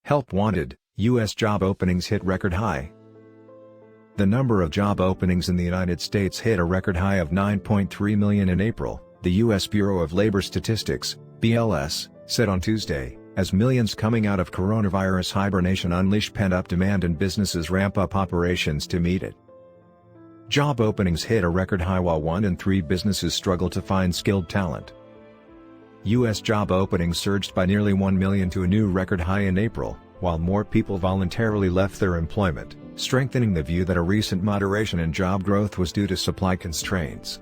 Help wanted, U.S. job openings hit record high. The number of job openings in the United States hit a record high of 9.3 million in April, the U.S. Bureau of Labor Statistics, BLS, said on Tuesday, as millions coming out of coronavirus hibernation unleash pent-up demand and businesses ramp up operations to meet it. Job openings hit a record high while 1 in 3 businesses struggle to find skilled talent. U.S. job openings surged by nearly 1 million to a new record high in April, while more people voluntarily left their employment, strengthening the view that a recent moderation in job growth was due to supply constraints.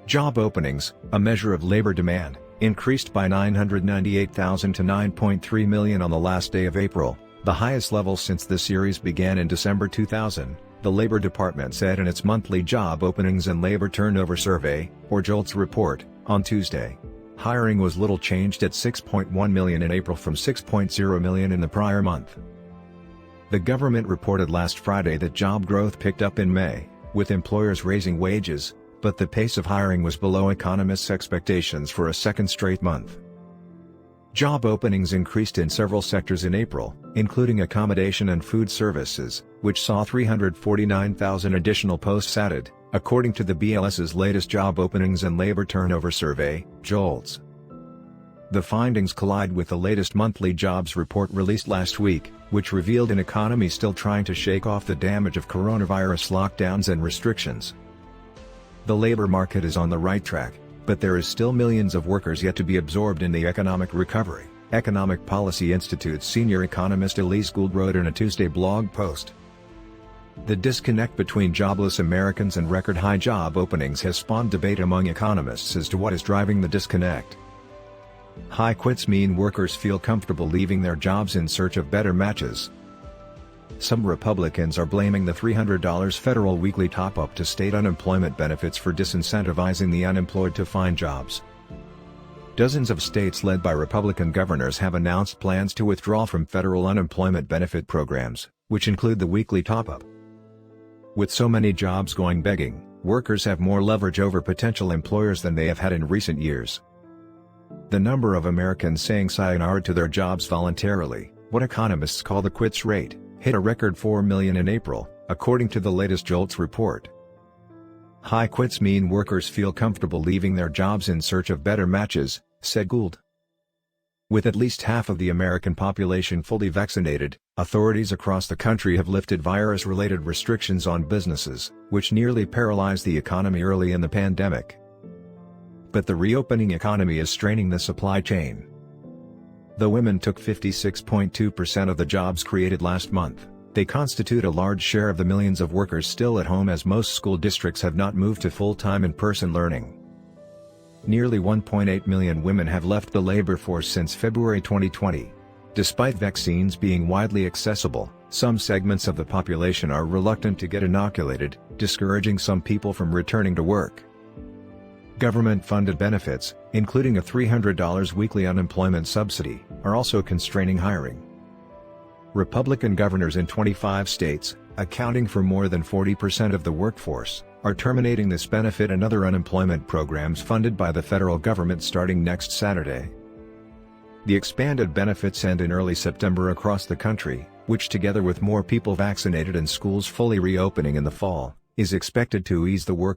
Job openings, a measure of labor demand, increased by 998,000 to 9.3 million on the last day of April, the highest level since the series began in December 2000, the Labor Department said in its monthly Job Openings and Labor Turnover Survey, or JOLTS report, on Tuesday. Hiring was little changed at 6.1 million in April from 6.0 million in the prior month. The government reported last Friday that job growth picked up in May, with employers raising wages, but the pace of hiring was below economists' expectations for a second straight month. Job openings increased in several sectors in April, including accommodation and food services, which saw 349,000 additional posts added, according to the BLS's latest Job Openings and Labor Turnover Survey, JOLTS. The findings collide with the latest monthly jobs report released last week, which revealed an economy still trying to shake off the damage of coronavirus lockdowns and restrictions. The labor market is on the right track, but there is still millions of workers yet to be absorbed in the economic recovery, Economic Policy Institute's senior economist Elise Gould wrote in a Tuesday blog post. The disconnect between jobless Americans and record-high job openings has spawned debate among economists as to what is driving the disconnect. High quits mean workers feel comfortable leaving their jobs in search of better matches. Some Republicans are blaming the $300 federal weekly top-up to state unemployment benefits for disincentivizing the unemployed to find jobs. Dozens of states led by Republican governors have announced plans to withdraw from federal unemployment benefit programs, which include the weekly top-up. With so many jobs going begging, workers have more leverage over potential employers than they have had in recent years. The number of Americans saying sayonara to their jobs voluntarily, what economists call the quits rate, hit a record 4 million in April, according to the latest JOLTS report. High quits mean workers feel comfortable leaving their jobs in search of better matches, said Gould. With at least half of the American population fully vaccinated, authorities across the country have lifted virus-related restrictions on businesses, which nearly paralyzed the economy early in the pandemic. But the reopening economy is straining the supply chain. Though women took 56.2% of the jobs created last month, they constitute a large share of the millions of workers still at home as most school districts have not moved to full-time in-person learning. Nearly 1.8 million women have left the labor force since February 2020. Despite vaccines being widely accessible, some segments of the population are reluctant to get inoculated, discouraging some people from returning to work. Government-funded benefits, including a $300 weekly unemployment subsidy, are also constraining hiring. Republican governors in 25 states, accounting for more than 40% of the workforce, are terminating this benefit and other unemployment programs funded by the federal government starting next Saturday. The expanded benefits end in early September across the country, which together with more people vaccinated and schools fully reopening in the fall, is expected to ease the work